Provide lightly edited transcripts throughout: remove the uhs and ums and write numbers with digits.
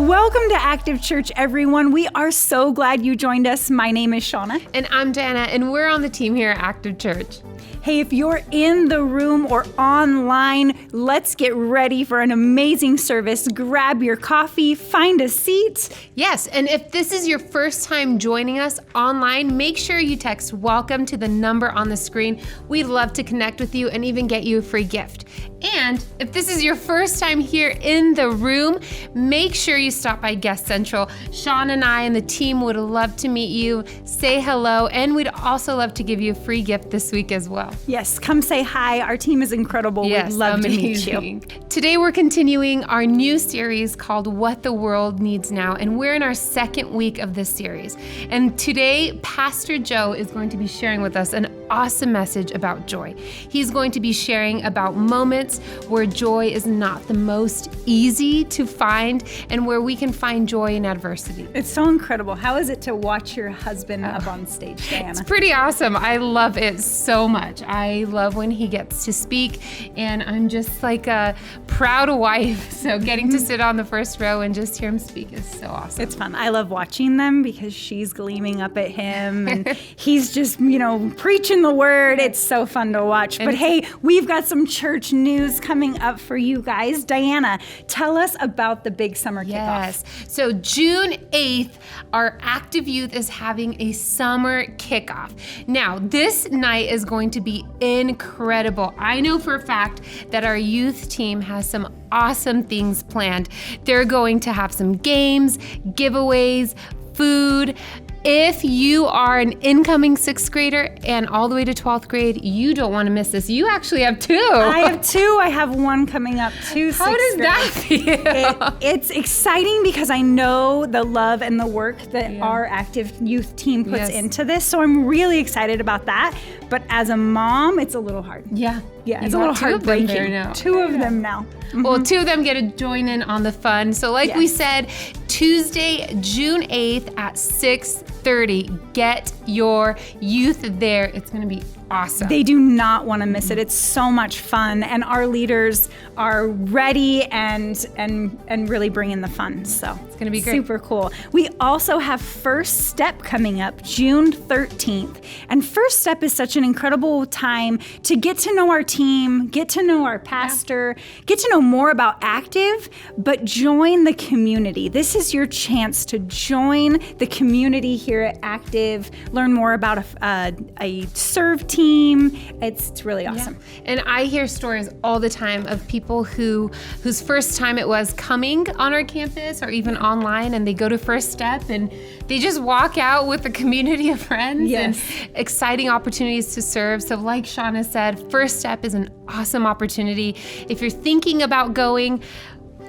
Welcome to Active Church, everyone. We are so glad you joined us. My name is Shauna. And I'm Diana, and we're on the team here at Active Church. Hey, if you're in the room or online, let's get ready for an amazing service. Grab your coffee, find a seat. Yes, and if this is your first time joining us online, make sure you text WELCOME to the number on the screen. We'd love to connect with you and even get you a free gift. And if this is your first time here in the room, make sure you stop by Guest Central. Sean and I and the team would love to meet you, say hello, and we'd also love to give you a free gift this week as well. Yes, come say hi. Our team is incredible. Yes, We'd love amazing. to meet you. Today we're continuing our new series called What the World Needs Now, and we're in our second week of this series. And today, Pastor Joe is going to be sharing with us an awesome message about joy. He's going to be sharing about moments where joy is not the most easy to find and where we can find joy in adversity. It's so incredible. How is it to watch your husband up on stage, Diana? It's pretty awesome. I love it so much. I love when he gets to speak, and I'm just like a proud wife. So getting to sit on the first row and just hear him speak is so awesome. It's fun. I love watching them because she's gleaming up at him and he's just, preaching the word. It's so fun to watch. But hey, we've got some church news coming up for you guys. Diana, tell us about the big summer kickoff. Yes. So June 8th, our active youth is having a summer kickoff. Now, this night is going to be incredible. I know for a fact that our youth team has some awesome things planned. They're going to have some games, giveaways, food. If you are an incoming 6th grader and all the way to 12th grade, you don't want to miss this. You actually have 2. I have 2. I have one coming up too. How does that feel? It's exciting because I know the love and the work that our active youth team puts into this. So I'm really excited about that. But as a mom, it's a little hard. Yeah, it's a little heartbreaking. 2 of them now. Mm-hmm. Well, 2 of them get to join in on the fun. So like we said, Tuesday, June 8th at 6:30, get your youth there. It's going to be awesome. They do not want to miss it. It's so much fun, and our leaders are ready and really bringing the fun. So it's going to be great. Super cool. We also have First Step coming up June 13th. And First Step is such an incredible time to get to know our team, get to know our pastor, get to know more about Active, but join the community. This is your chance to join the community here at Active, learn more about a serve team. It's really awesome. Yeah. And I hear stories all the time of people whose first time it was coming on our campus or even online, and they go to First Step and they just walk out with a community of friends and exciting opportunities to serve. So like Shauna said, First Step is an awesome opportunity. If you're thinking about going,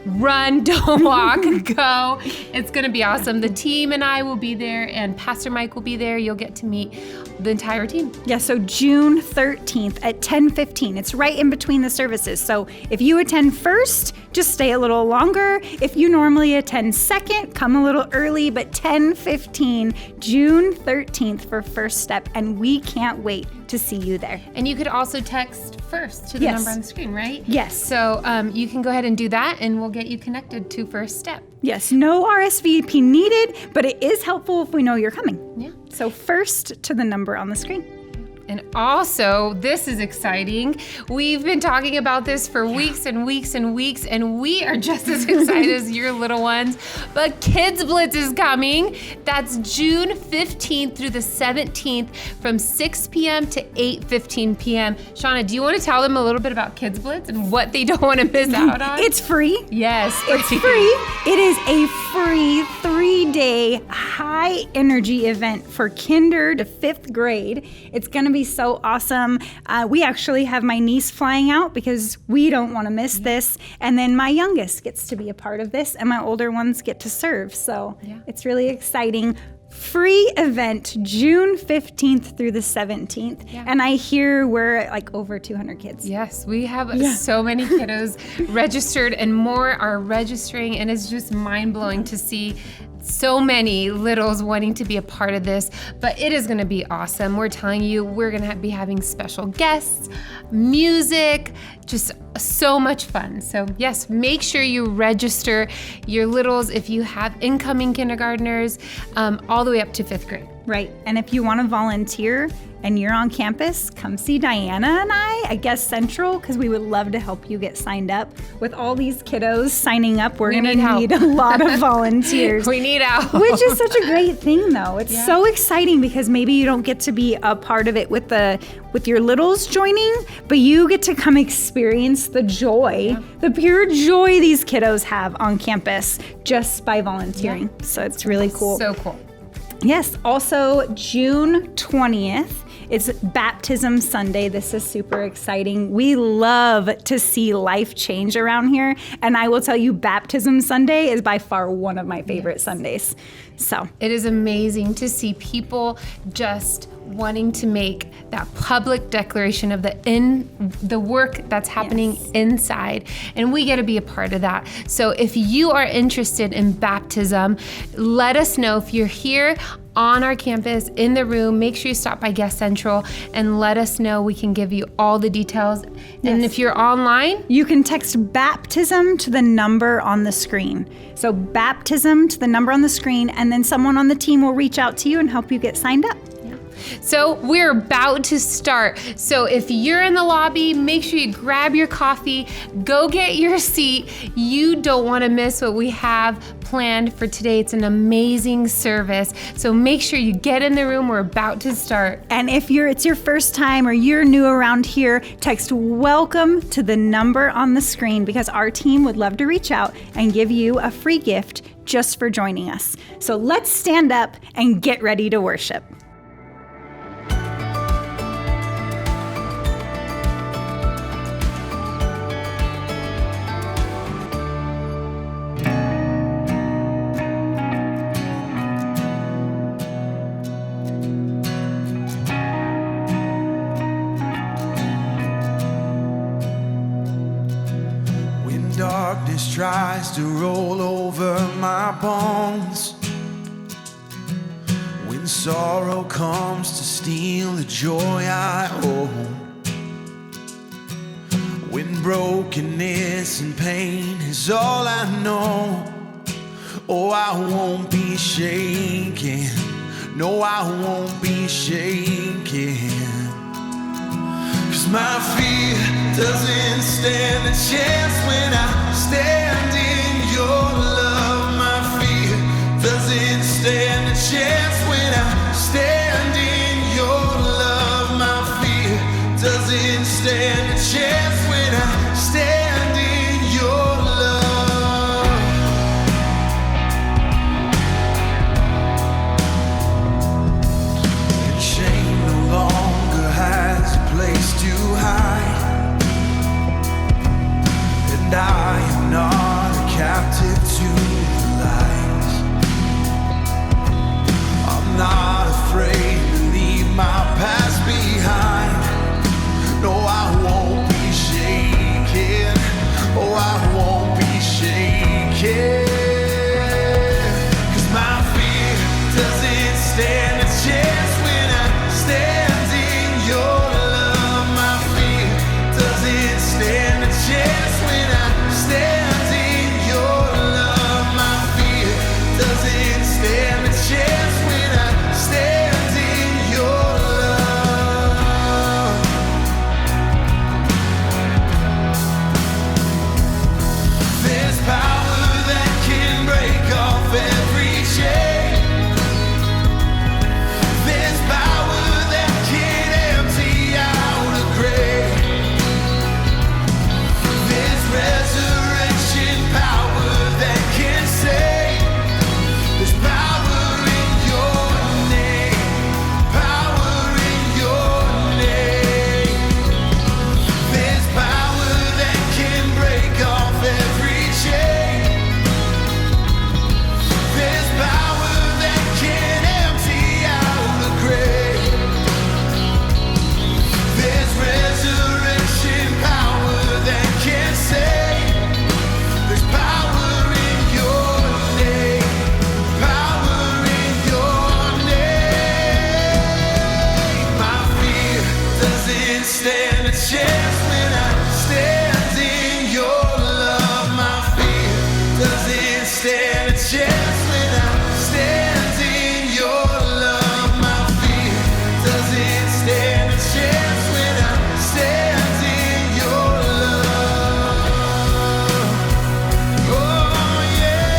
run, don't walk, go. It's going to be awesome. The team and I will be there, and Pastor Mike will be there. You'll get to meet the entire team. Yeah, so June 13th at 10:15. It's right in between the services. So if you attend first, just stay a little longer. If you normally attend second, come a little early, but 10:15, June 13th for First Step, and we can't wait to see you there. And you could also text first to the number on the screen, right? Yes. So you can go ahead and do that, and we'll get you connected to First Step. Yes, no RSVP needed, but it is helpful if we know you're coming. Yeah. So first to the number on the screen. And also, this is exciting. We've been talking about this for weeks and weeks and weeks, and we are just as excited as your little ones. But Kids Blitz is coming. That's June 15th through the 17th from 6 p.m. to 8:15 p.m. Shauna, do you want to tell them a little bit about Kids Blitz and what they don't want to miss out on? It's free. Yes. It's free. It is a free 3-day high energy event for kinder to 5th grade. It's going to be so awesome. We actually have my niece flying out because we don't want to miss this. And then my youngest gets to be a part of this, and my older ones get to serve. So it's really exciting. Free event June 15th through the 17th. Yeah. And I hear we're like over 200 kids. Yes, we have so many kiddos registered, and more are registering, and it's just mind-blowing to see so many littles wanting to be a part of this, but it is going to be awesome. We're telling you, we're going to be having special guests, music, just so much fun. So yes, make sure you register your littles if you have incoming kindergartners, all the way up to 5th grade. Right. And if you want to volunteer and you're on campus, come see Diana and I Guess Central, because we would love to help you get signed up. With all these kiddos signing up, we're going to need a lot of volunteers. We need help. Which is such a great thing, though. It's so exciting because maybe you don't get to be a part of it with your littles joining, but you get to come experience the joy, the pure joy these kiddos have on campus just by volunteering. Yeah. So it's really cool. So cool. Yes. Also, June 20th. It's Baptism Sunday. This is super exciting. We love to see life change around here. And I will tell you, Baptism Sunday is by far one of my favorite Sundays. So it is amazing to see people just wanting to make that public declaration of the work that's happening inside, and we get to be a part of that. So if you are interested in baptism, let us know. If you're here on our campus in the room, make sure you stop by Guest Central and let us know. We can give you all the details. And if you're online, you can text baptism to the number on the screen. So baptism to the number on the screen, and then someone on the team will reach out to you and help you get signed up. So we're about to start. So if you're in the lobby, make sure you grab your coffee, go get your seat. You don't want to miss what we have planned for today. It's an amazing service. So make sure you get in the room. We're about to start. And if it's your first time or you're new around here, text welcome to the number on the screen, because our team would love to reach out and give you a free gift just for joining us. So let's stand up and get ready to worship. Darkness tries to roll over my bones, when sorrow comes to steal the joy I own, when brokenness and pain is all I know, oh, I won't be shaken. No, I won't be shaken. 'Cause my fear doesn't stand a chance when I stand in your love. My fear doesn't stand a chance when I stand in your love. My fear doesn't stand a chance when I stand in your love. And shame no longer has a place to hide, and I am not a captive to the lies. I'm not afraid to leave my past behind. No, I won't a chance when I stand in your love. My fear doesn't stand a chance when I stand in your love. My fear doesn't stand a chance when I stand in your love. Oh yeah,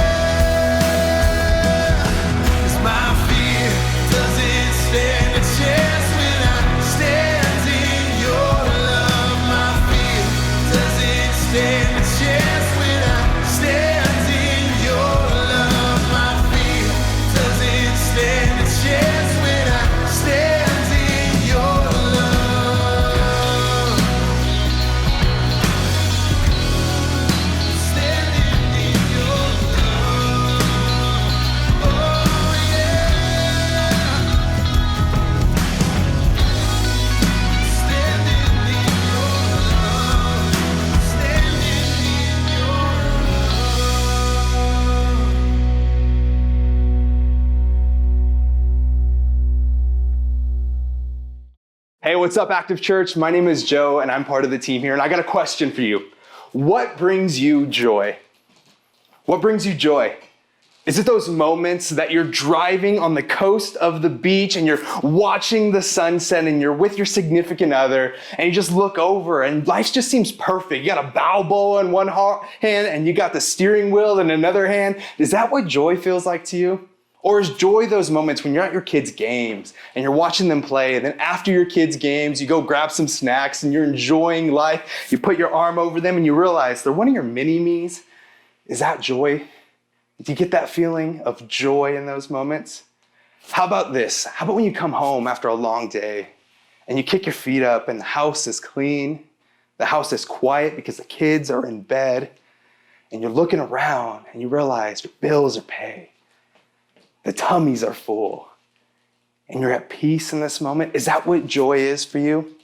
'cause my fear doesn't stand a chance when I stand in your love. My fear doesn't stand a chance when I stand in your love. My fear doesn't stand a chance when I stand in your love. Standing in your love. Oh yeah. Standing in your love. Standing in your love. Hey, what's up, Active Church? My name is Joe, and I'm part of the team here, and I got a question for you. What brings you joy? What brings you joy? Is it those moments that you're driving on the coast of the beach and you're watching the sunset and you're with your significant other and you just look over and life just seems perfect? You got a bow bowl in one hand and you got the steering wheel in another hand. Is that what joy feels like to you? Or is joy those moments when you're at your kids' games and you're watching them play, and then after your kids' games, you go grab some snacks and you're enjoying life, you put your arm over them and you realize they're one of your mini-me's? Is that joy? Do you get that feeling of joy in those moments? How about this? How about when you come home after a long day and you kick your feet up and the house is clean, the house is quiet because the kids are in bed, and you're looking around and you realize your bills are paid, the tummies are full, and you're at peace in this moment? Is that what joy is for you?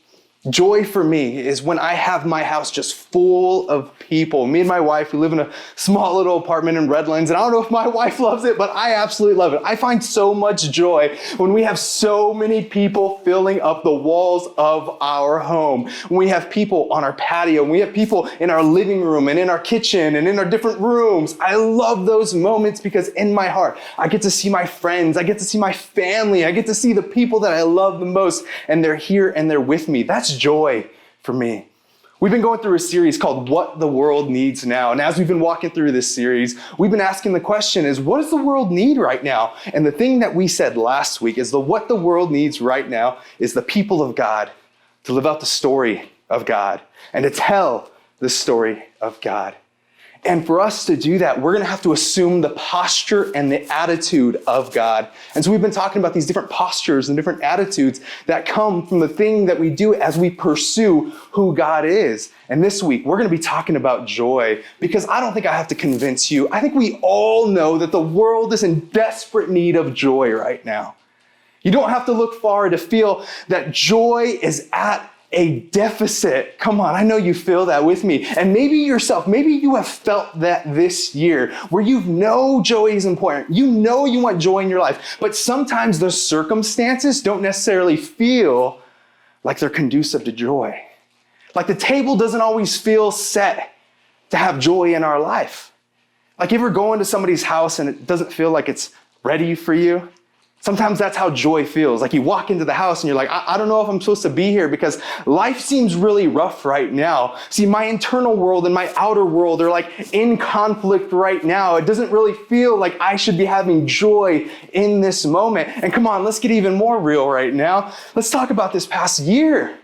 Joy for me is when I have my house just full of people. Me and my wife, we live in a small little apartment in Redlands, and I don't know if my wife loves it, but I absolutely love it. I find so much joy when we have so many people filling up the walls of our home. When we have people on our patio, when we have people in our living room and in our kitchen and in our different rooms. I love those moments because in my heart, I get to see my friends, I get to see my family, I get to see the people that I love the most, and they're here and they're with me. That's joy for me. We've been going through a series called What the World Needs Now. And as we've been walking through this series, we've been asking the question is, what does the world need right now? And the thing that we said last week is what the world needs right now is the people of God to live out the story of God and to tell the story of God. And for us to do that, we're going to have to assume the posture and the attitude of God. And so we've been talking about these different postures and different attitudes that come from the thing that we do as we pursue who God is. And this week, we're going to be talking about joy, because I don't think I have to convince you. I think we all know that the world is in desperate need of joy right now. You don't have to look far to feel that joy is at a deficit. Come on, I know you feel that with me. And maybe yourself, maybe you have felt that this year where you know joy is important. You know you want joy in your life, but sometimes the circumstances don't necessarily feel like they're conducive to joy. Like the table doesn't always feel set to have joy in our life. Like you ever go into somebody's house and it doesn't feel like it's ready for you? Sometimes that's how joy feels. Like you walk into the house and you're like, I don't know if I'm supposed to be here because life seems really rough right now. See, my internal world and my outer world are like in conflict right now. It doesn't really feel like I should be having joy in this moment. And come on, let's get even more real right now. Let's talk about this past year.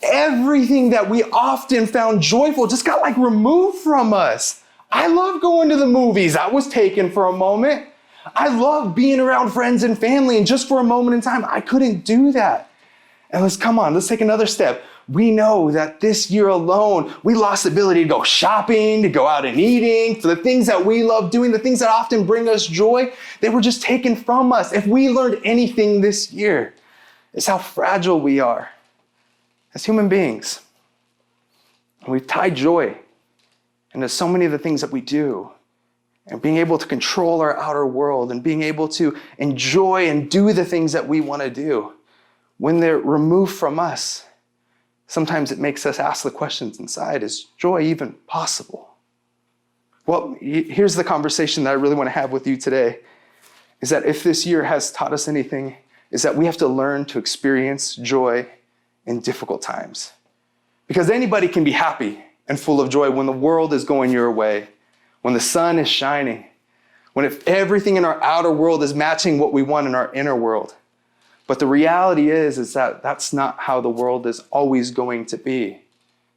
Everything that we often found joyful just got like removed from us. I love going to the movies. That was taken for a moment. I love being around friends and family, and just for a moment in time, I couldn't do that. And let's take another step. We know that this year alone, we lost the ability to go shopping, to go out and eating, for the things that we love doing, the things that often bring us joy, they were just taken from us. If we learned anything this year, it's how fragile we are as human beings. And we've tied joy into so many of the things that we do. And being able to control our outer world and being able to enjoy and do the things that we want to do, when they're removed from us, sometimes it makes us ask the questions inside, is joy even possible? Well, here's the conversation that I really want to have with you today, is that if this year has taught us anything, is that we have to learn to experience joy in difficult times. Because anybody can be happy and full of joy when the world is going your way, when the sun is shining, when if everything in our outer world is matching what we want in our inner world. But the reality is that that's not how the world is always going to be.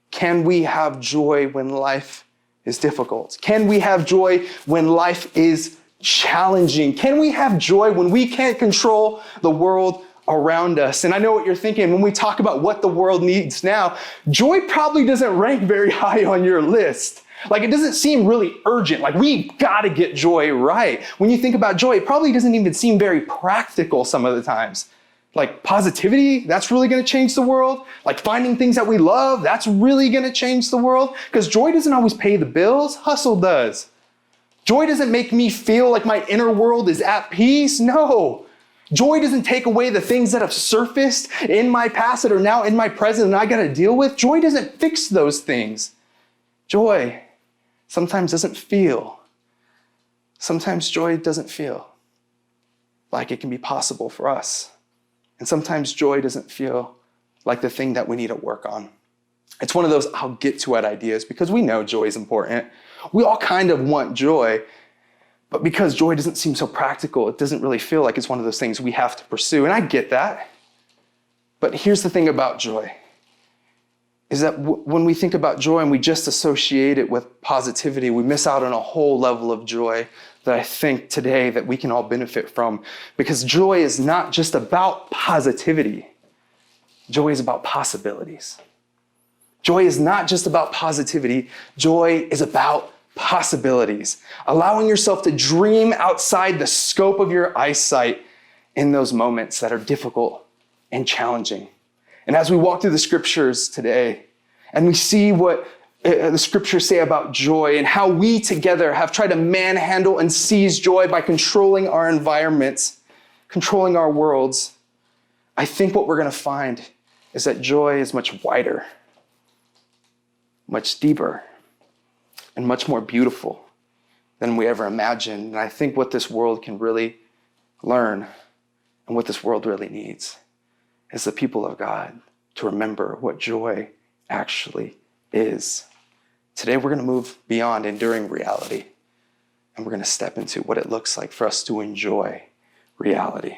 Can we have joy when life is difficult? Can we have joy when life is challenging? Can we have joy when we can't control the world around us? And I know what you're thinking when we talk about what the world needs now, joy probably doesn't rank very high on your list. Like, it doesn't seem really urgent. Like, we gotta get joy right. When you think about joy, it probably doesn't even seem very practical some of the times. Like, positivity, that's really gonna change the world. Like, finding things that we love, that's really gonna change the world. Because joy doesn't always pay the bills, hustle does. Joy doesn't make me feel like my inner world is at peace, no. Joy doesn't take away the things that have surfaced in my past that are now in my present and I gotta deal with. Joy doesn't fix those things. Joy sometimes doesn't feel. Sometimes joy doesn't feel like it can be possible for us. And sometimes joy doesn't feel like the thing that we need to work on. It's one of those I'll get to it ideas because we know joy is important. We all kind of want joy, but because joy doesn't seem so practical, it doesn't really feel like it's one of those things we have to pursue. And I get that. But here's the thing about joy, is that when we think about joy and we just associate it with positivity, we miss out on a whole level of joy that I think today that we can all benefit from. Because joy is not just about positivity. Joy is about possibilities. Joy is not just about positivity. Joy is about possibilities. Allowing yourself to dream outside the scope of your eyesight in those moments that are difficult and challenging. And as we walk through the scriptures today, and we see what the scriptures say about joy and how we together have tried to manhandle and seize joy by controlling our environments, controlling our worlds, I think what we're going to find is that joy is much wider, much deeper, and much more beautiful than we ever imagined. And I think what this world can really learn and what this world really needs is the people of God to remember what joy actually is. Today, we're going to move beyond enduring reality, and we're going to step into what it looks like for us to enjoy reality.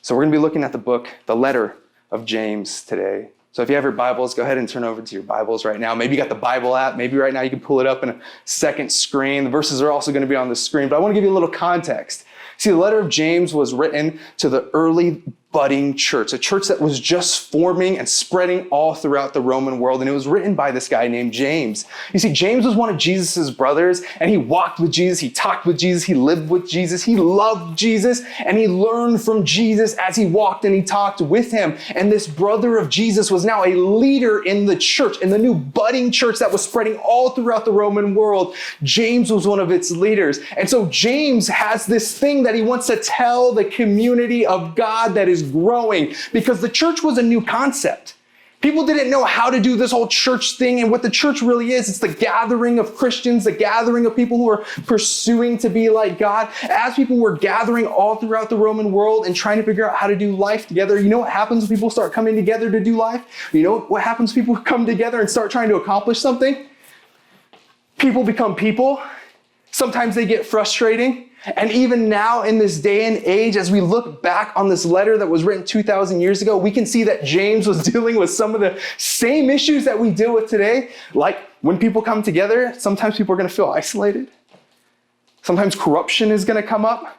So we're going to be looking at the letter of James today. So if you have your Bibles, go ahead and turn over to your Bibles right now. Maybe you got the Bible app. Maybe right now you can pull it up in a second screen. The verses are also going to be on the screen, but I want to give you a little context. See, the letter of James was written to the early budding church, a church that was just forming and spreading all throughout the Roman world. And it was written by this guy named James. You see, James was one of Jesus's brothers, and he walked with Jesus, he talked with Jesus, he lived with Jesus, he loved Jesus, and he learned from Jesus as he walked and he talked with him. And this brother of Jesus was now a leader in the church, in the new budding church that was spreading all throughout the Roman world. James was one of its leaders. And so James has this thing that he wants to tell the community of God that is growing, because the church was a new concept. People didn't know how to do this whole church thing, and what the church really is, it's the gathering of Christians, the gathering of people who are pursuing to be like God. As people were gathering all throughout the Roman world and trying to figure out how to do life together, you know what happens when people start coming together to do life? You know what happens when people come together and start trying to accomplish something? People become people. Sometimes they get frustrating. And even now in this day and age, as we look back on this letter that was written 2,000 years ago, we can see that James was dealing with some of the same issues that we deal with today. Like when people come together, sometimes people are going to feel isolated. Sometimes corruption is going to come up.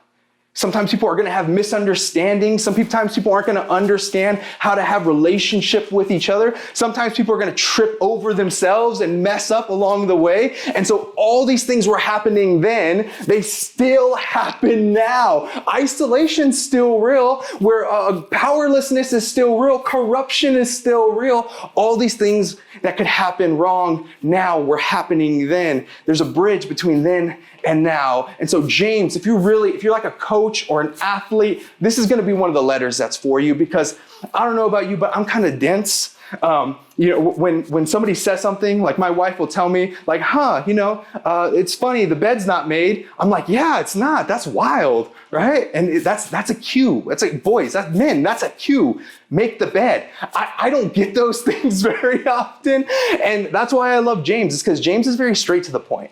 Sometimes people are going to have misunderstandings. Sometimes people aren't going to understand how to have relationship with each other. Sometimes people are going to trip over themselves and mess up along the way. And so all these things were happening then. They still happen now. Isolation's still real. Where powerlessness is still real. Corruption is still real. All these things that could happen wrong now were happening then. There's a bridge between then and now. And so James, if you're like a coach or an athlete, this is going to be one of the letters that's for you, because I don't know about you, but I'm kind of dense. When somebody says something, like my wife will tell me, like, it's funny, the bed's not made. I'm like, yeah, it's not. That's wild, right? And that's a cue. That's like, boys, that's a cue. Make the bed. I don't get those things very often. And that's why I love James, is because James is very straight to the point.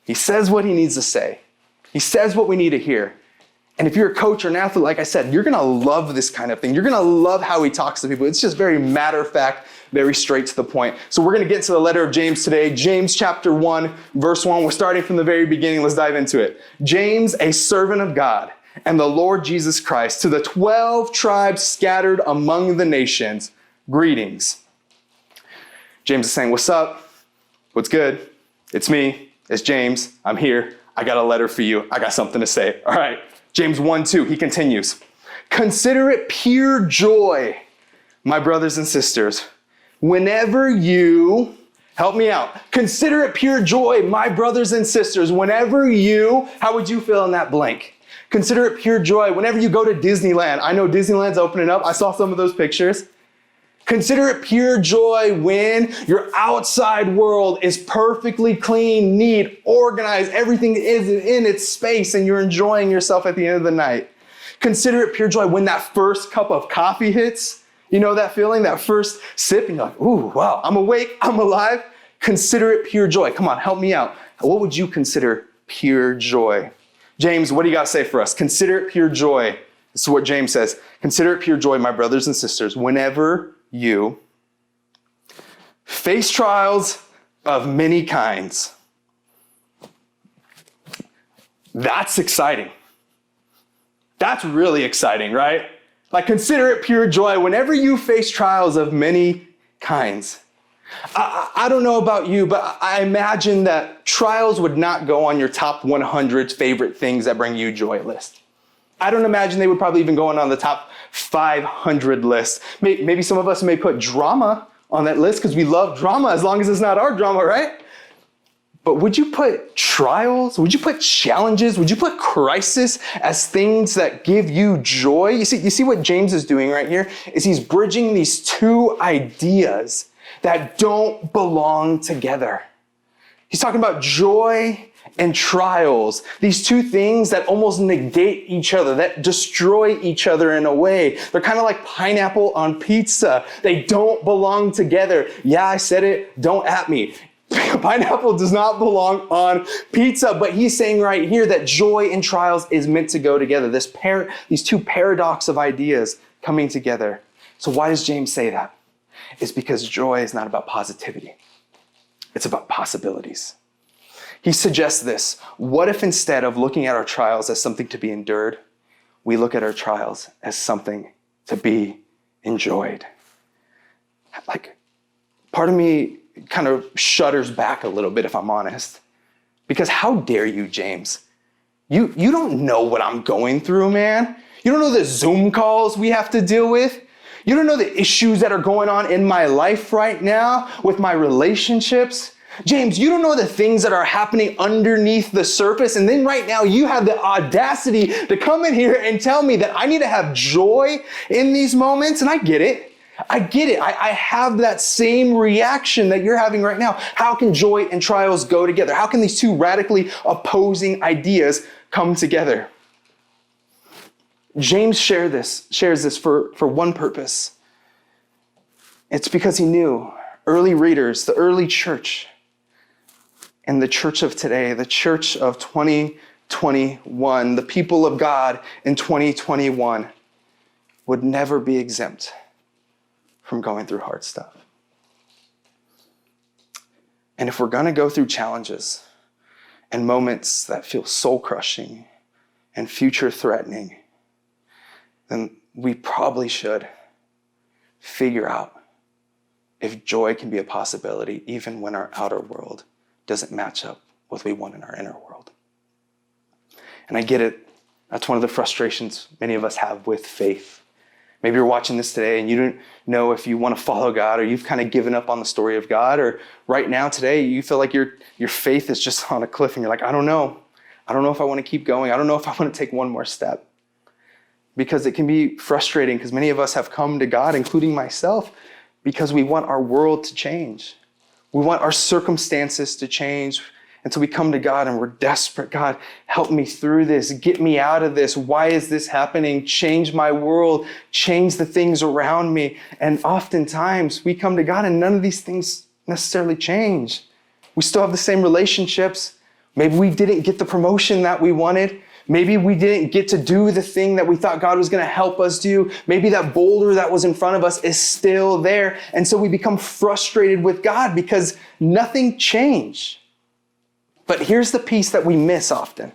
He says what he needs to say. He says what we need to hear. And if you're a coach or an athlete, like I said, you're going to love this kind of thing. You're going to love how he talks to people. It's just very matter of fact, very straight to the point. So we're going to get into the letter of James today. James chapter 1, verse 1. We're starting from the very beginning. Let's dive into it. James, a servant of God and the Lord Jesus Christ, to the 12 tribes scattered among the nations, greetings. James is saying, what's up? What's good? It's me. It's James. I'm here. I got a letter for you. I got something to say. All right. James 1:2, he continues. Consider it pure joy, my brothers and sisters, whenever you, help me out. Consider it pure joy, my brothers and sisters, whenever you, how would you fill in that blank? Consider it pure joy whenever you go to Disneyland. I know Disneyland's opening up. I saw some of those pictures. Consider it pure joy when your outside world is perfectly clean, neat, organized. Everything is in its space and you're enjoying yourself at the end of the night. Consider it pure joy when that first cup of coffee hits. You know that feeling, that first sip, and you're like, ooh, wow, I'm awake, I'm alive. Consider it pure joy. Come on, help me out. What would you consider pure joy? James, what do you got to say for us? Consider it pure joy. This is what James says. Consider it pure joy, my brothers and sisters, whenever you face trials of many kinds. That's exciting. That's really exciting, right? Like, consider it pure joy whenever you face trials of many kinds. I don't know about you, but I imagine that trials would not go on your top 100 favorite things that bring you joy list. I don't imagine they would probably even go on the top 500 list. Maybe some of us may put drama on that list because we love drama as long as it's not our drama, right? But would you put trials? Would you put challenges? Would you put crisis as things that give you joy? You see what James is doing right here is he's bridging these two ideas that don't belong together. He's talking about joy and trials, these two things that almost negate each other, that destroy each other in a way. They're kind of like pineapple on pizza. They don't belong together. Yeah, I said it. Don't at me. Pineapple does not belong on pizza, but he's saying right here that joy and trials is meant to go together. These two paradox of ideas coming together. So why does James say that? It's because joy is not about positivity. It's about possibilities. He suggests this. What if instead of looking at our trials as something to be endured, we look at our trials as something to be enjoyed? Like, part of me kind of shudders back a little bit, if I'm honest. Because how dare you, James? You don't know what I'm going through, man. You don't know the Zoom calls we have to deal with. You don't know the issues that are going on in my life right now with my relationships. James, you don't know the things that are happening underneath the surface. And then right now you have the audacity to come in here and tell me that I need to have joy in these moments. And I get it. I get it. I have that same reaction that you're having right now. How can joy and trials go together? How can these two radically opposing ideas come together? James shares this for one purpose. It's because he knew early readers, the early church, and the church of today, the church of 2021, the people of God in 2021 would never be exempt from going through hard stuff. And if we're going to go through challenges and moments that feel soul-crushing and future-threatening, then we probably should figure out if joy can be a possibility even when our outer world doesn't match up with what we want in our inner world. And I get it. That's one of the frustrations many of us have with faith. Maybe you're watching this today and you don't know if you want to follow God, or you've kind of given up on the story of God, or right now today you feel like your faith is just on a cliff and you're like, I don't know. I don't know if I want to keep going. I don't know if I want to take one more step. Because it can be frustrating, because many of us have come to God, including myself, because we want our world to change. We want our circumstances to change. And so we come to God and we're desperate. God, help me through this. Get me out of this. Why is this happening? Change my world. Change the things around me. And oftentimes we come to God and none of these things necessarily change. We still have the same relationships. Maybe we didn't get the promotion that we wanted. Maybe we didn't get to do the thing that we thought God was going to help us do. Maybe that boulder that was in front of us is still there. And so we become frustrated with God because nothing changed. But here's the piece that we miss often,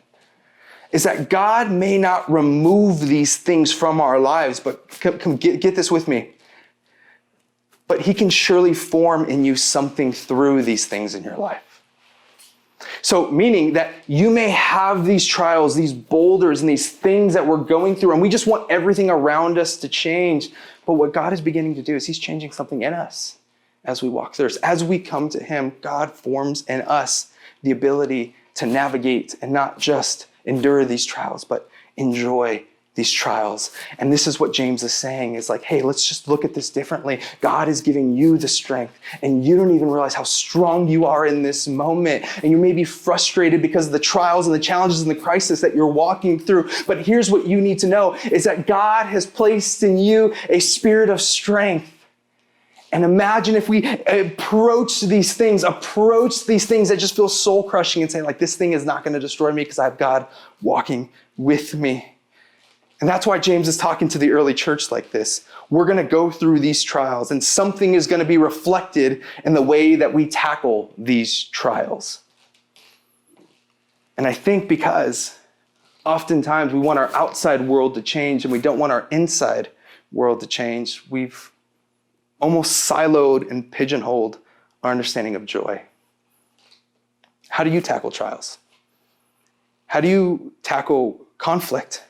is that God may not remove these things from our lives, but come get this with me. But he can surely form in you something through these things in your life. So meaning that you may have these trials, these boulders, and these things that we're going through, and we just want everything around us to change. But what God is beginning to do is he's changing something in us as we walk through this. As we come to him, God forms in us the ability to navigate and not just endure these trials, but enjoy these trials. And this is what James is saying, is like, hey, let's just look at this differently. God is giving you the strength, and you don't even realize how strong you are in this moment. And you may be frustrated because of the trials and the challenges and the crisis that you're walking through. But here's what you need to know, is that God has placed in you a spirit of strength. And imagine if we approach these things that just feel soul crushing and say, like, this thing is not going to destroy me because I have God walking with me. And that's why James is talking to the early church like this. We're going to go through these trials, and something is going to be reflected in the way that we tackle these trials. And I think because oftentimes we want our outside world to change and we don't want our inside world to change, we've almost siloed and pigeonholed our understanding of joy. How do you tackle trials? How do you tackle conflict?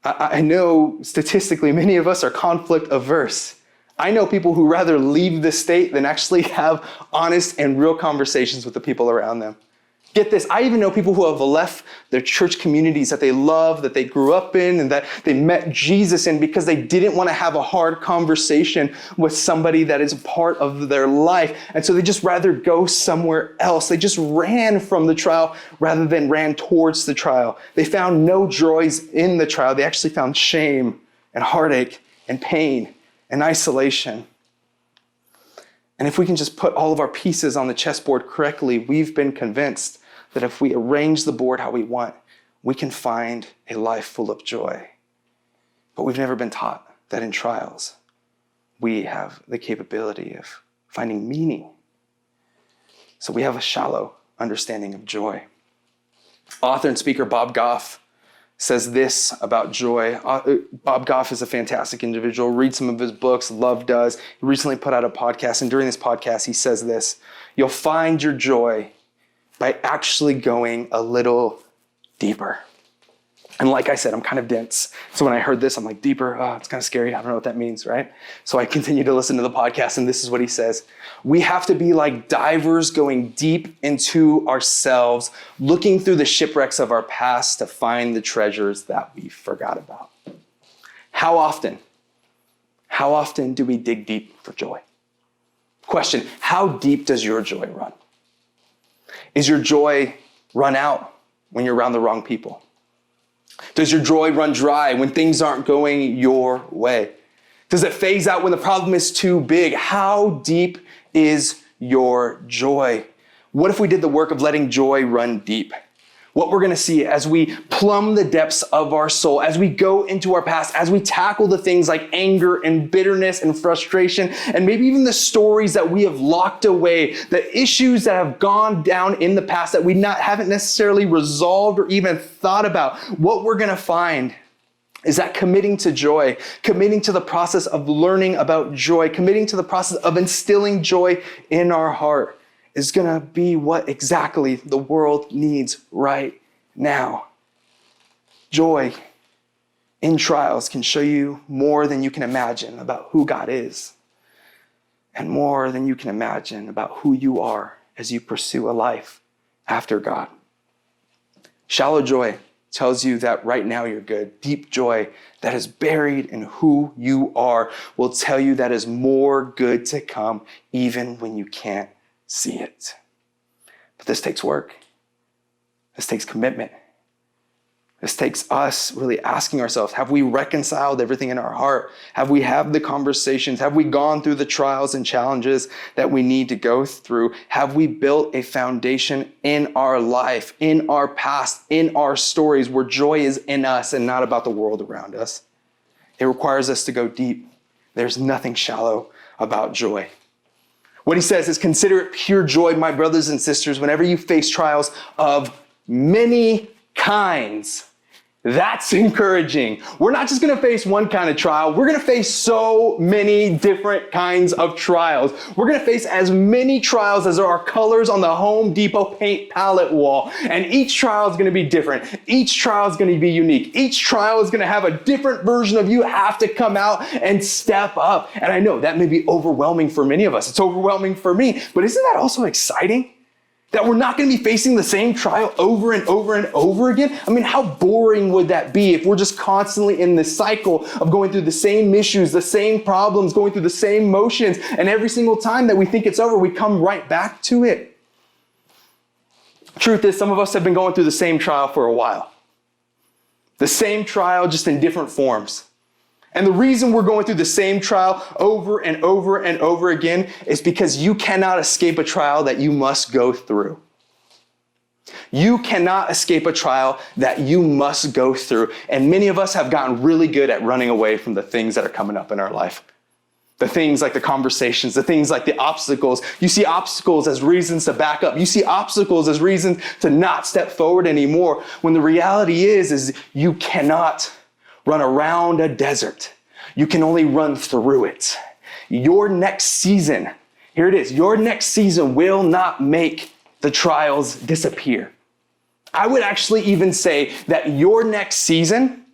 I know statistically many of us are conflict averse. I know people who rather leave the state than actually have honest and real conversations with the people around them. Get this, I even know people who have left their church communities that they love, that they grew up in, and that they met Jesus in because they didn't want to have a hard conversation with somebody that is a part of their life. And so they just rather go somewhere else. They just ran from the trial rather than ran towards the trial. They found no joys in the trial. They actually found shame and heartache and pain and isolation. And if we can just put all of our pieces on the chessboard correctly, we've been convinced that if we arrange the board how we want, we can find a life full of joy. But we've never been taught that in trials, we have the capability of finding meaning. So we have a shallow understanding of joy. Author and speaker Bob Goff says this about joy. Bob Goff is a fantastic individual. Read some of his books. Love does. He recently put out a podcast, and during this podcast, he says this: you'll find your joy by actually going a little deeper. And like I said, I'm kind of dense. So when I heard this, I'm like, deeper, it's kind of scary. I don't know what that means, right? So I continue to listen to the podcast, and this is what he says. We have to be like divers going deep into ourselves, looking through the shipwrecks of our past to find the treasures that we forgot about. How often do we dig deep for joy? Question, how deep does your joy run? Is your joy run out when you're around the wrong people? Does your joy run dry when things aren't going your way? Does it phase out when the problem is too big? How deep is your joy? What if we did the work of letting joy run deep? What we're going to see as we plumb the depths of our soul, as we go into our past, as we tackle the things like anger and bitterness and frustration, and maybe even the stories that we have locked away, the issues that have gone down in the past that we haven't necessarily resolved or even thought about, what we're going to find is that committing to joy, committing to the process of learning about joy, committing to the process of instilling joy in our heart is going to be what exactly the world needs right now. Joy in trials can show you more than you can imagine about who God is, and more than you can imagine about who you are as you pursue a life after God. Shallow joy tells you that right now you're good. Deep joy that is buried in who you are will tell you that is more good to come even when you can't see it. But this takes work. This takes commitment. This takes us really asking ourselves, have we reconciled everything in our heart? Have we had the conversations? Have we gone through the trials and challenges that we need to go through? Have we built a foundation in our life, in our past, in our stories where joy is in us and not about the world around us? It requires us to go deep. There's nothing shallow about joy. What he says is, consider it pure joy, my brothers and sisters, whenever you face trials of many kinds. That's encouraging. We're not just going to face one kind of trial. We're going to face so many different kinds of trials. We're going to face as many trials as there are colors on the Home Depot paint palette wall. And each trial is going to be different. Each trial is going to be unique. Each trial is going to have a different version of you have to come out and step up. And I know that may be overwhelming for many of us. It's overwhelming for me. But isn't that also exciting? That we're not going to be facing the same trial over and over and over again? I mean, how boring would that be if we're just constantly in this cycle of going through the same issues, the same problems, going through the same motions, and every single time that we think it's over, we come right back to it? Truth is, some of us have been going through the same trial for a while. The same trial, just in different forms. And the reason we're going through the same trial over and over and over again is because you cannot escape a trial that you must go through. You cannot escape a trial that you must go through. And many of us have gotten really good at running away from the things that are coming up in our life. The things like the conversations, the things like the obstacles. You see obstacles as reasons to back up. You see obstacles as reasons to not step forward anymore. When the reality is you cannot run around a desert. You can only run through it. Your next season, here it is, your next season will not make the trials disappear. I would actually even say that your next season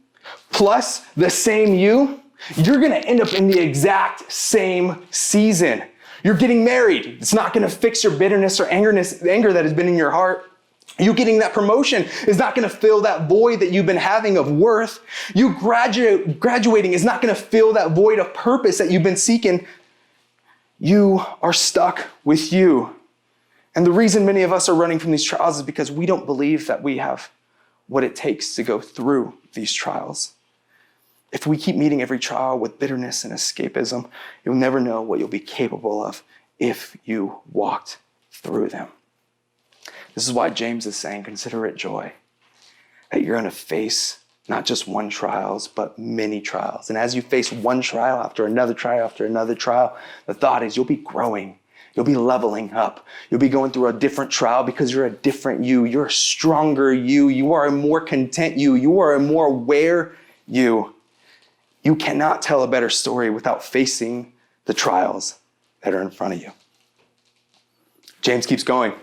plus the same you're gonna end up in the exact same season. You're getting married. It's not gonna fix your bitterness or anger that has been in your heart. You getting that promotion is not going to fill that void that you've been having of worth. You graduating is not going to fill that void of purpose that you've been seeking. You are stuck with you. And the reason many of us are running from these trials is because we don't believe that we have what it takes to go through these trials. If we keep meeting every trial with bitterness and escapism, you'll never know what you'll be capable of if you walked through them. This is why James is saying, consider it joy, that you're going to face not just one trials, but many trials. And as you face one trial after another trial after another trial, the thought is you'll be growing. You'll be leveling up. You'll be going through a different trial because you're a different you. You're a stronger you. You are a more content you. You are a more aware you. You cannot tell a better story without facing the trials that are in front of you. James keeps going.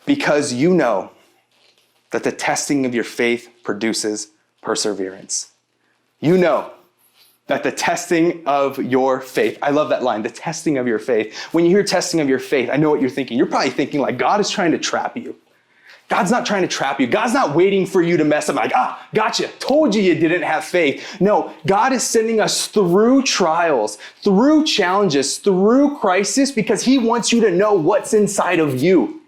Because you know that the testing of your faith produces perseverance. You know that the testing of your faith, I love that line, the testing of your faith. When you hear testing of your faith, I know what you're thinking. You're probably thinking like God is trying to trap you. God's not trying to trap you. God's not waiting for you to mess up. Like, gotcha. Told you didn't have faith. No, God is sending us through trials, through challenges, through crisis because he wants you to know what's inside of you.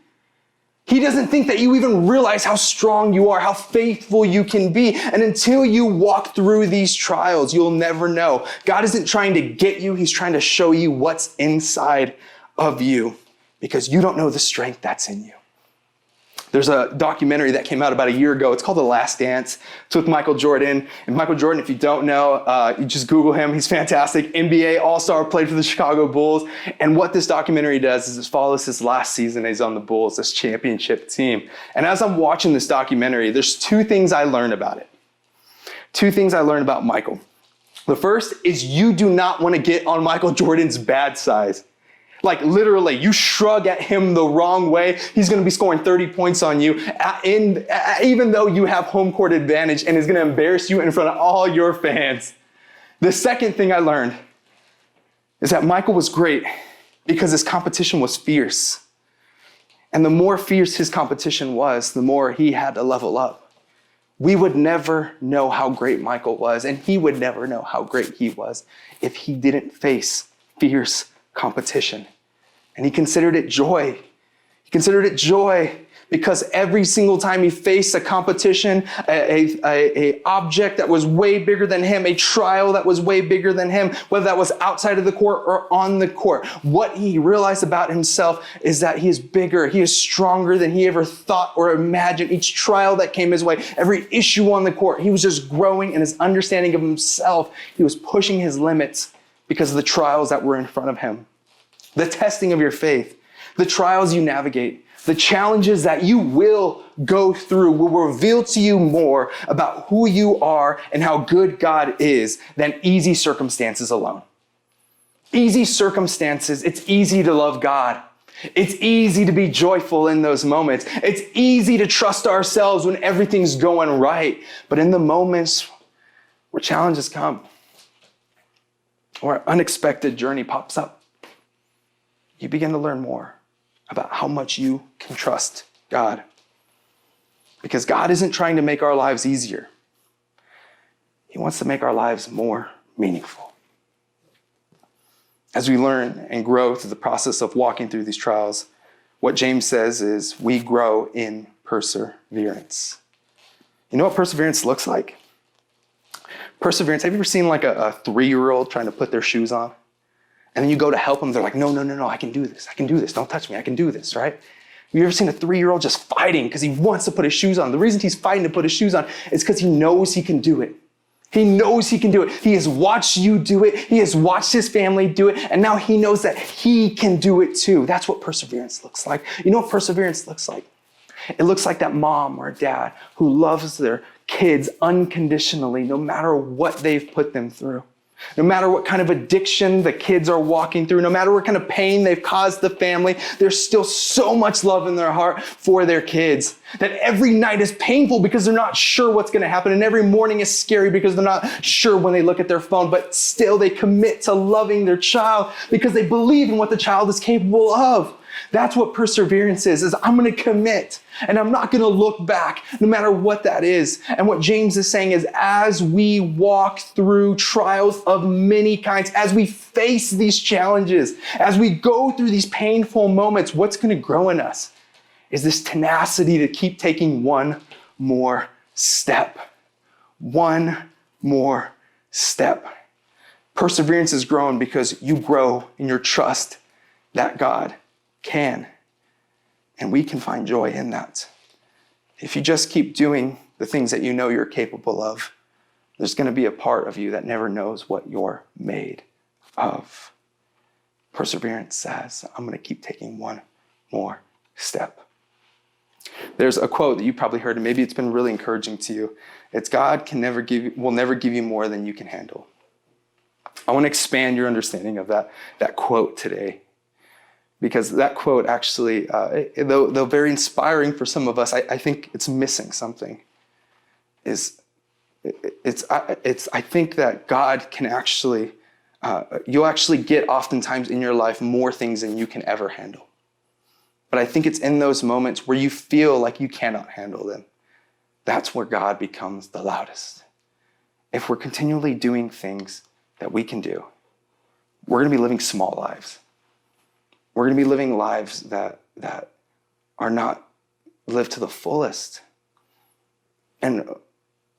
He doesn't think that you even realize how strong you are, how faithful you can be. And until you walk through these trials, you'll never know. God isn't trying to get you. He's trying to show you what's inside of you because you don't know the strength that's in you. There's a documentary that came out about a year ago. It's called The Last Dance. It's with Michael Jordan. And Michael Jordan, if you don't know, you just Google him. He's fantastic. NBA All-Star, played for the Chicago Bulls. And what this documentary does is it follows his last season he's on the Bulls, this championship team. And as I'm watching this documentary, there's two things I learned about it. Two things I learned about Michael. The first is you do not want to get on Michael Jordan's bad side. Like literally, you shrug at him the wrong way, he's going to be scoring 30 points on you, even though you have home court advantage, and is going to embarrass you in front of all your fans. The second thing I learned is that Michael was great because his competition was fierce. And the more fierce his competition was, the more he had to level up. We would never know how great Michael was, and he would never know how great he was if he didn't face fierce competition. And he considered it joy. He considered it joy because every single time he faced a competition, a object that was way bigger than him, a trial that was way bigger than him, whether that was outside of the court or on the court, what he realized about himself is that he is bigger, he is stronger than he ever thought or imagined. Each trial that came his way, every issue on the court, he was just growing in his understanding of himself. He was pushing his limits because of the trials that were in front of him. The testing of your faith, the trials you navigate, the challenges that you will go through will reveal to you more about who you are and how good God is than easy circumstances alone. Easy circumstances, it's easy to love God. It's easy to be joyful in those moments. It's easy to trust ourselves when everything's going right. But in the moments where challenges come, or an unexpected journey pops up, you begin to learn more about how much you can trust God. Because God isn't trying to make our lives easier. He wants to make our lives more meaningful. As we learn and grow through the process of walking through these trials, what James says is we grow in perseverance. You know what perseverance looks like? Perseverance, have you ever seen like a 3-year-old trying to put their shoes on? And then you go to help them, they're like, no, I can do this, don't touch me, I can do this, right? Have you ever seen a 3-year-old just fighting because he wants to put his shoes on? The reason he's fighting to put his shoes on is because he knows he can do it. He knows he can do it. He has watched you do it. He has watched his family do it. And now he knows that he can do it too. That's what perseverance looks like. You know what perseverance looks like? It looks like that mom or dad who loves their kids unconditionally, no matter what they've put them through. No matter what kind of addiction the kids are walking through, no matter what kind of pain they've caused the family, there's still so much love in their heart for their kids that every night is painful because they're not sure what's going to happen. And every morning is scary because they're not sure when they look at their phone, but still they commit to loving their child because they believe in what the child is capable of. That's what perseverance is I'm going to commit and I'm not going to look back no matter what that is. And what James is saying is as we walk through trials of many kinds, as we face these challenges, as we go through these painful moments, what's going to grow in us is this tenacity to keep taking one more step. One more step. Perseverance is grown because you grow in your trust that God can. And we can find joy in that. If you just keep doing the things that you know you're capable of, there's going to be a part of you that never knows what you're made of. Perseverance says, I'm going to keep taking one more step. There's a quote that you probably heard, and maybe it's been really encouraging to you. It's God will never give you more than you can handle. I want to expand your understanding of that quote today. Because that quote actually, though very inspiring for some of us, I think it's missing something. I think that God can actually, you'll actually get oftentimes in your life more things than you can ever handle. But I think it's in those moments where you feel like you cannot handle them. That's where God becomes the loudest. If we're continually doing things that we can do, we're going to be living small lives. We're going to be living lives that are not lived to the fullest. And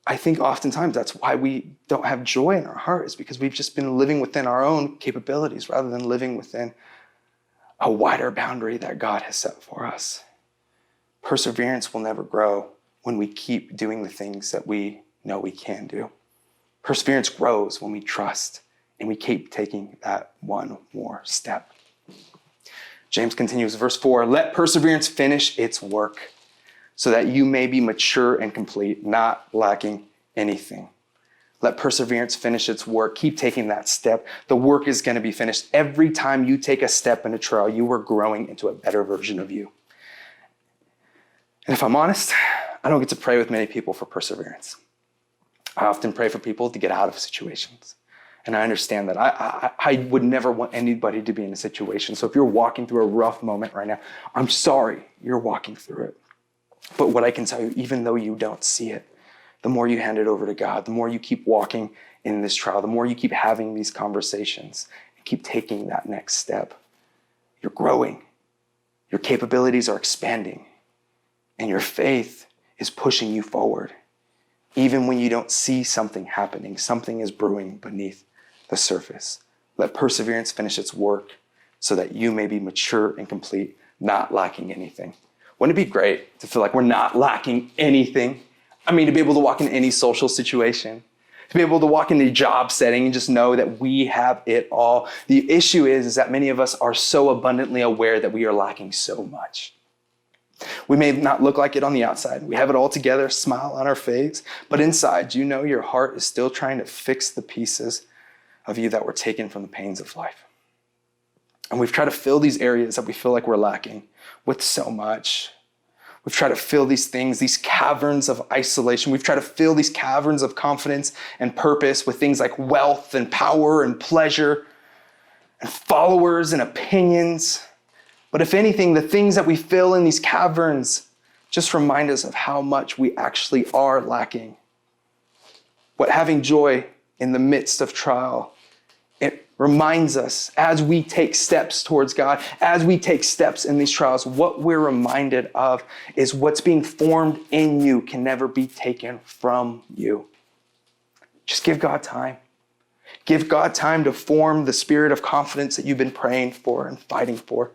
I think oftentimes that's why we don't have joy in our heart, is because we've just been living within our own capabilities rather than living within a wider boundary that God has set for us. Perseverance will never grow when we keep doing the things that we know we can do. Perseverance grows when we trust and we keep taking that one more step. James continues, verse 4, let perseverance finish its work so that you may be mature and complete, not lacking anything. Let perseverance finish its work. Keep taking that step. The work is going to be finished. Every time you take a step in a trial, you are growing into a better version of you. And if I'm honest, I don't get to pray with many people for perseverance. I often pray for people to get out of situations. And I understand that. I would never want anybody to be in a situation. So if you're walking through a rough moment right now, I'm sorry you're walking through it. But what I can tell you, even though you don't see it, the more you hand it over to God, the more you keep walking in this trial, the more you keep having these conversations and keep taking that next step, you're growing. Your capabilities are expanding. And your faith is pushing you forward. Even when you don't see something happening, something is brewing beneath the surface. Let perseverance finish its work so that you may be mature and complete, not lacking anything. Wouldn't it be great to feel like we're not lacking anything? I mean, to be able to walk in any social situation, to be able to walk in a job setting and just know that we have it all. The issue is that many of us are so abundantly aware that we are lacking so much. We may not look like it on the outside. We have it all together, smile on our face, but inside, you know your heart is still trying to fix the pieces of you that were taken from the pains of life. And we've tried to fill these areas that we feel like we're lacking with so much. We've tried to fill these things, these caverns of isolation. We've tried to fill these caverns of confidence and purpose with things like wealth and power and pleasure and followers and opinions. But if anything, the things that we fill in these caverns just remind us of how much we actually are lacking. What having joy in the midst of trial, it reminds us as we take steps towards God, as we take steps in these trials, what we're reminded of is what's being formed in you can never be taken from you. Just give God time. Give God time to form the spirit of confidence that you've been praying for and fighting for.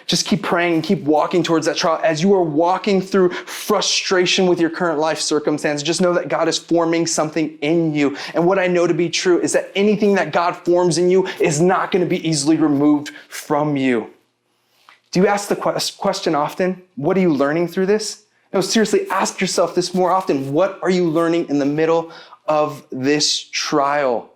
Just keep praying and keep walking towards that trial. As you are walking through frustration with your current life circumstance, just know that God is forming something in you. And what I know to be true is that anything that God forms in you is not going to be easily removed from you. Do you ask the question often, what are you learning through this? No, seriously, ask yourself this more often. What are you learning in the middle of this trial?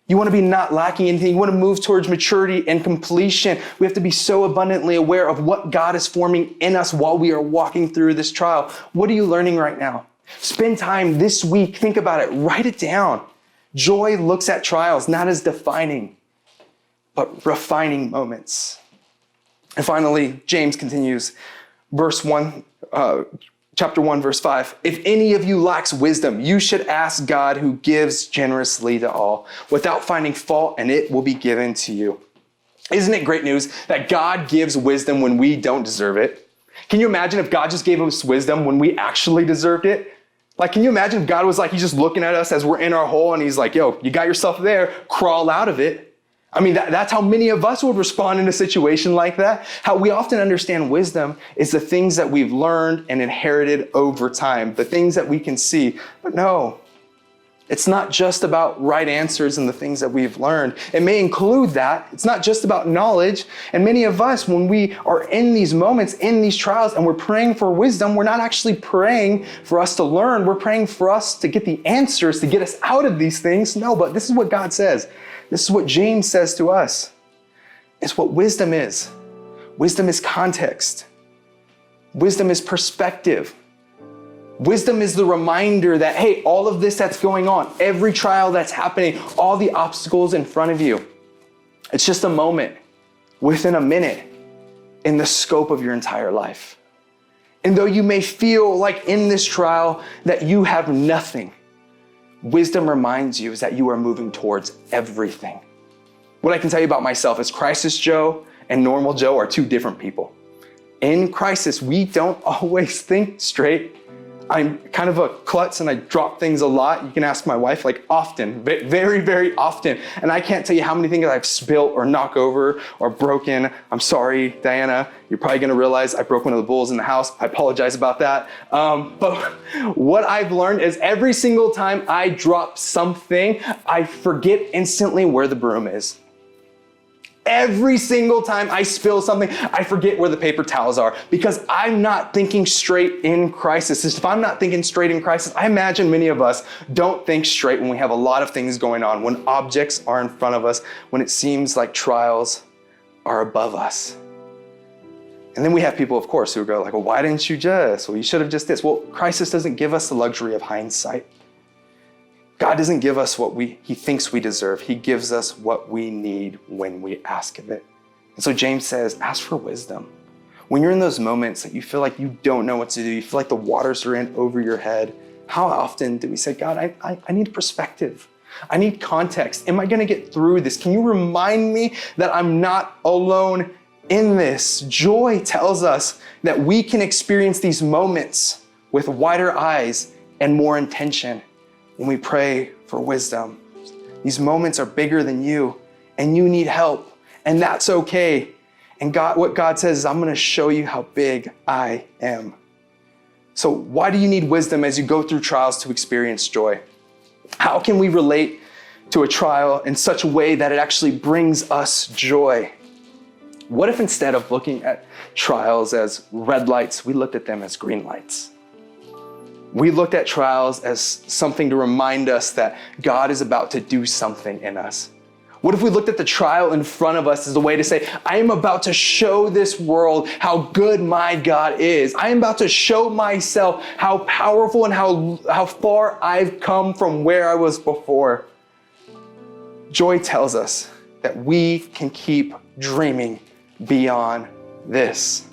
You want to be not lacking anything. You want to move towards maturity and completion. We have to be so abundantly aware of what God is forming in us while we are walking through this trial. What are you learning right now? Spend time this week. Think about it. Write it down. Joy looks at trials not as defining, but refining moments. And finally, James continues, chapter 1, verse 5. If any of you lacks wisdom, you should ask God who gives generously to all without finding fault, and it will be given to you. Isn't it great news that God gives wisdom when we don't deserve it? Can you imagine if God just gave us wisdom when we actually deserved it? Like, can you imagine if God was like, he's just looking at us as we're in our hole and he's like, yo, you got yourself there, crawl out of it. I mean, that's how many of us would respond in a situation like that. How we often understand wisdom is the things that we've learned and inherited over time, the things that we can see. But no, it's not just about right answers and the things that we've learned. It may include that. It's not just about knowledge. And many of us, when we are in these moments, in these trials, and we're praying for wisdom, we're not actually praying for us to learn. We're praying for us to get the answers, to get us out of these things. No, but this is what God says. This is what James says to us. It's what wisdom is. Wisdom is context. Wisdom is perspective. Wisdom is the reminder that, hey, all of this that's going on, every trial that's happening, all the obstacles in front of you, it's just a moment within a minute in the scope of your entire life. And though you may feel like in this trial that you have nothing, wisdom reminds you is that you are moving towards everything. What I can tell you about myself is Crisis Joe and Normal Joe are two different people. In crisis, we don't always think straight. I'm kind of a klutz and I drop things a lot. You can ask my wife, like often, very, very often. And I can't tell you how many things I've spilt or knocked over or broken. I'm sorry, Diana. You're probably gonna realize I broke one of the bowls in the house. I apologize about that. But what I've learned is every single time I drop something, I forget instantly where the broom is. Every single time I spill something, I forget where the paper towels are because I'm not thinking straight in crisis. If I'm not thinking straight in crisis, I imagine many of us don't think straight when we have a lot of things going on, when objects are in front of us, when it seems like trials are above us. And then we have people, of course, who go like, well, why didn't you just? Well, you should have just this. Well, crisis doesn't give us the luxury of hindsight. God doesn't give us what he thinks we deserve. He gives us what we need when we ask of it. And so James says, ask for wisdom. When you're in those moments that you feel like you don't know what to do, you feel like the waters are in over your head, how often do we say, God, I need perspective. I need context. Am I going to get through this? Can you remind me that I'm not alone in this? Joy tells us that we can experience these moments with wider eyes and more intention when we pray for wisdom. These moments are bigger than you, and you need help, and that's okay. And what God says is, I'm going to show you how big I am. So why do you need wisdom as you go through trials to experience joy? How can we relate to a trial in such a way that it actually brings us joy? What if instead of looking at trials as red lights, we looked at them as green lights? We looked at trials as something to remind us that God is about to do something in us. What if we looked at the trial in front of us as a way to say, I am about to show this world how good my God is. I am about to show myself how powerful and how far I've come from where I was before. Joy tells us that we can keep dreaming beyond this.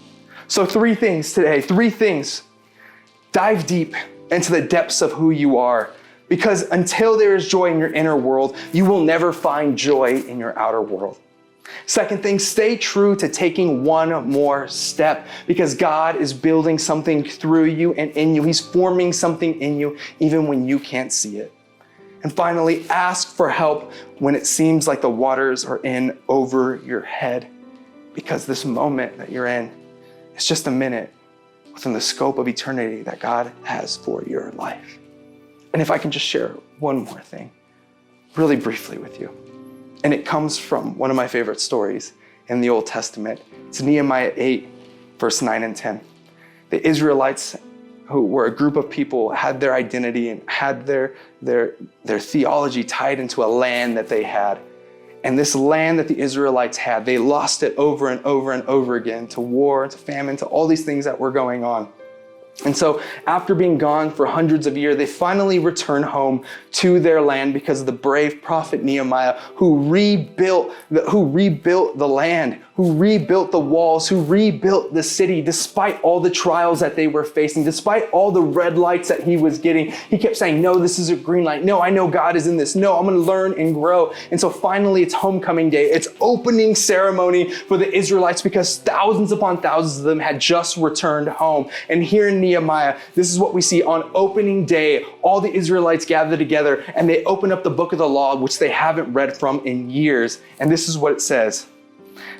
So 3 things today, 3 things. Dive deep into the depths of who you are, because until there is joy in your inner world, you will never find joy in your outer world. Second thing, stay true to taking one more step, because God is building something through you and in you. He's forming something in you even when you can't see it. And finally, ask for help when it seems like the waters are in over your head, because this moment that you're in is just a minute within the scope of eternity that God has for your life. And if I can just share one more thing really briefly with you. And it comes from one of my favorite stories in the Old Testament. It's Nehemiah 8, verse 9 and 10. The Israelites, who were a group of people, had their identity and had their theology tied into a land that they had. And this land that the Israelites had, they lost it over and over and over again to war, to famine, to all these things that were going on. And so after being gone for hundreds of years, they finally return home to their land because of the brave prophet Nehemiah, who rebuilt the land, who rebuilt the walls, who rebuilt the city, despite all the trials that they were facing, despite all the red lights that he was getting. He kept saying, no, this is a green light. No, I know God is in this. No, I'm going to learn and grow. And so finally it's homecoming day. It's opening ceremony for the Israelites because thousands upon thousands of them had just returned home. And here in Nehemiah, this is what we see on opening day. All the Israelites gather together and they open up the book of the law, which they haven't read from in years. And this is what it says.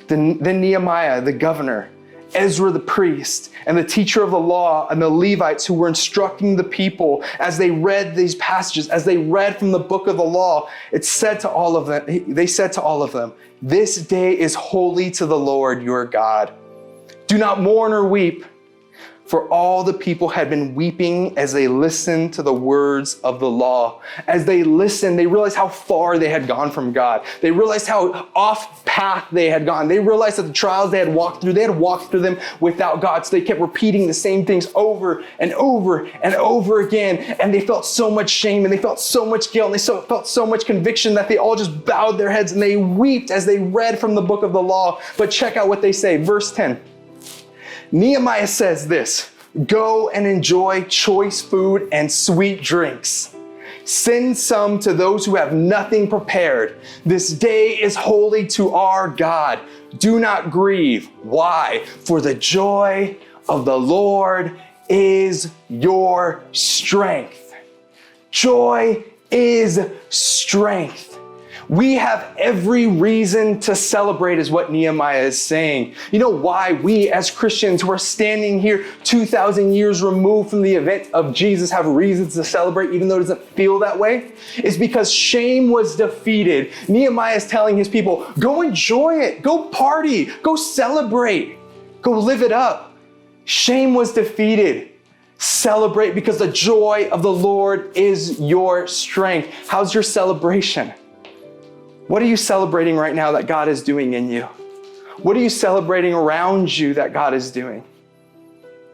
Then Nehemiah, the governor, Ezra the priest, and the teacher of the law, and the Levites who were instructing the people as they read these passages, as they read from the book of the law, they said to all of them, this day is holy to the Lord your God. Do not mourn or weep. For all the people had been weeping as they listened to the words of the law. As they listened, they realized how far they had gone from God. They realized how off path they had gone. They realized that the trials they had walked through them without God. So they kept repeating the same things over and over and over again. And they felt so much shame and they felt so much guilt and they felt so much conviction that they all just bowed their heads and they wept as they read from the book of the law. But check out what they say. Verse 10. Nehemiah says this, go and enjoy choice food and sweet drinks. Send some to those who have nothing prepared. This day is holy to our God. Do not grieve. Why? For the joy of the Lord is your strength. Joy is strength. We have every reason to celebrate is what Nehemiah is saying. You know why we as Christians who are standing here 2,000 years removed from the event of Jesus have reasons to celebrate even though it doesn't feel that way? It's because shame was defeated. Nehemiah is telling his people, go enjoy it, go party, go celebrate, go live it up. Shame was defeated. Celebrate because the joy of the Lord is your strength. How's your celebration? What are you celebrating right now that God is doing in you? What are you celebrating around you that God is doing?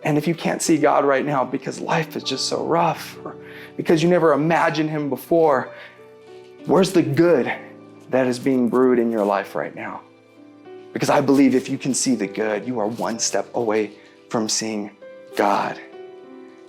And if you can't see God right now because life is just so rough, or because you never imagined him before. Where's the good that is being brewed in your life right now? Because I believe if you can see the good, you are one step away from seeing God.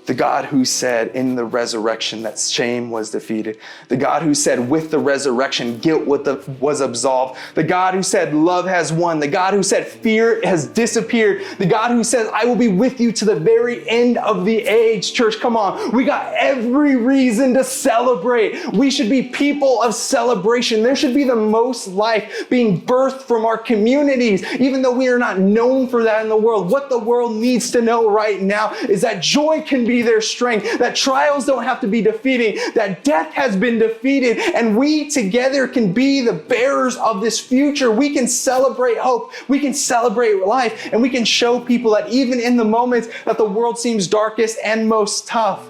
The God who said in the resurrection that shame was defeated. The God who said with the resurrection, guilt was absolved. The God who said love has won. The God who said fear has disappeared. The God who says, I will be with you to the very end of the age. Church, come on. We got every reason to celebrate. We should be people of celebration. There should be the most life being birthed from our communities, even though we are not known for that in the world. What the world needs to know right now is that joy can be their strength, that trials don't have to be defeating, that death has been defeated, and we together can be the bearers of this future. We can celebrate hope, we can celebrate life, and we can show people that even in the moments that the world seems darkest and most tough,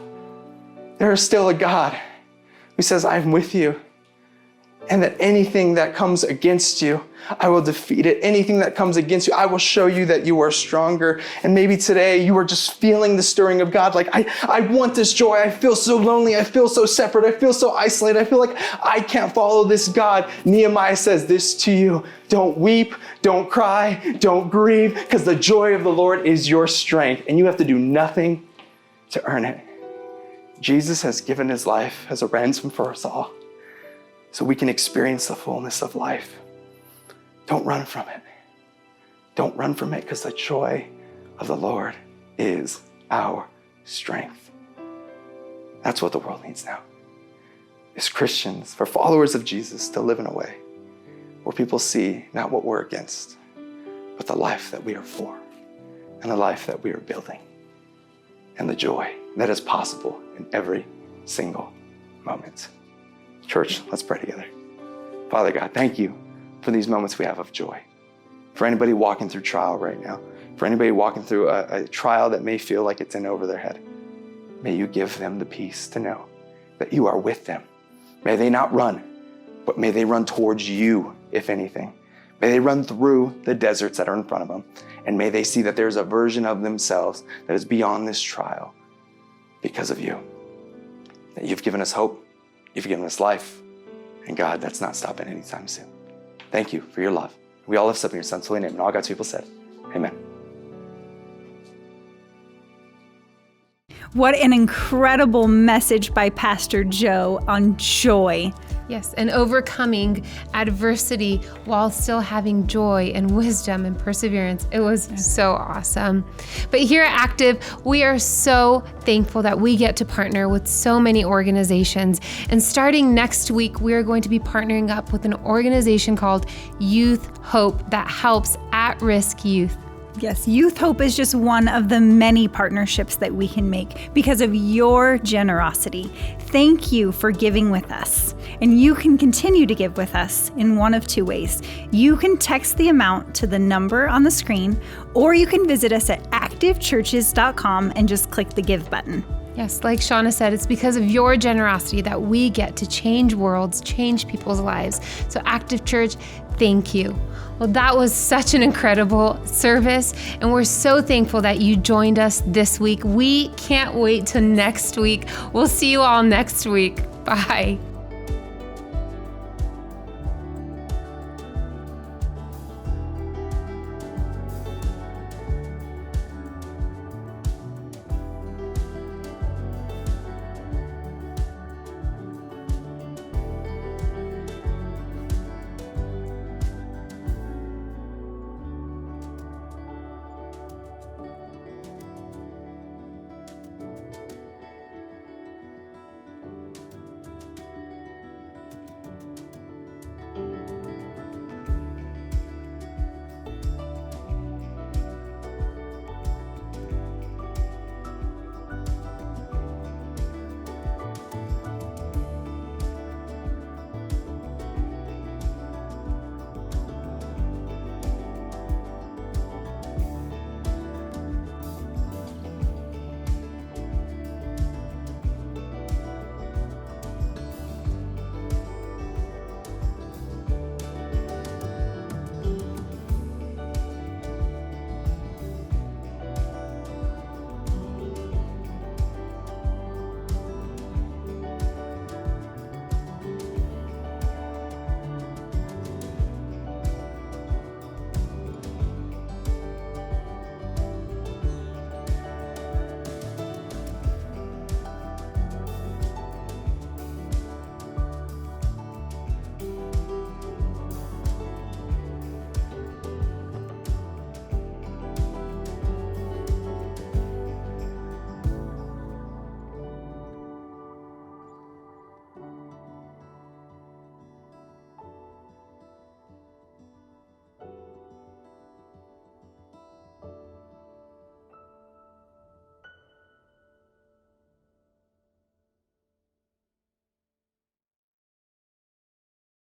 there is still a God who says, I'm with you, and that anything that comes against you, I will defeat it. Anything that comes against you, I will show you that you are stronger. And maybe today you are just feeling the stirring of God. Like, I want this joy. I feel so lonely. I feel so separate. I feel so isolated. I feel like I can't follow this God. Nehemiah says this to you. Don't weep, don't cry, don't grieve, because the joy of the Lord is your strength. And you have to do nothing to earn it. Jesus has given his life as a ransom for us all, so we can experience the fullness of life. Don't run from it. Don't run from it, because the joy of the Lord is our strength. That's what the world needs now. As Christians, for followers of Jesus, to live in a way where people see not what we're against, but the life that we are for, and the life that we are building, and the joy that is possible in every single moment. Church, let's pray together. Father God, thank you for these moments we have of joy. For anybody walking through trial right now, for anybody walking through a trial that may feel like it's in over their head, may you give them the peace to know that you are with them. May they not run, but may they run towards you, if anything. May they run through the deserts that are in front of them, and may they see that there's a version of themselves that is beyond this trial because of you. That you've given us hope, you've given us life, and God, that's not stopping anytime soon. Thank you for your love. We all lift up in your Son's holy name, and all God's people said, amen. What an incredible message by Pastor Joe on joy. Yes, and overcoming adversity while still having joy and wisdom and perseverance. It was so awesome. But here at Active, we are so thankful that we get to partner with so many organizations. And starting next week, we are going to be partnering up with an organization called Youth Hope that helps at-risk youth. Yes, Youth Hope is just one of the many partnerships that we can make because of your generosity. Thank you for giving with us. And you can continue to give with us in one of two ways. You can text the amount to the number on the screen, or you can visit us at activechurches.com and just click the give button. Yes, like Shauna said, it's because of your generosity that we get to change worlds, change people's lives. So Active Church, thank you. Well, that was such an incredible service, and we're so thankful that you joined us this week. We can't wait till next week. We'll see you all next week. Bye.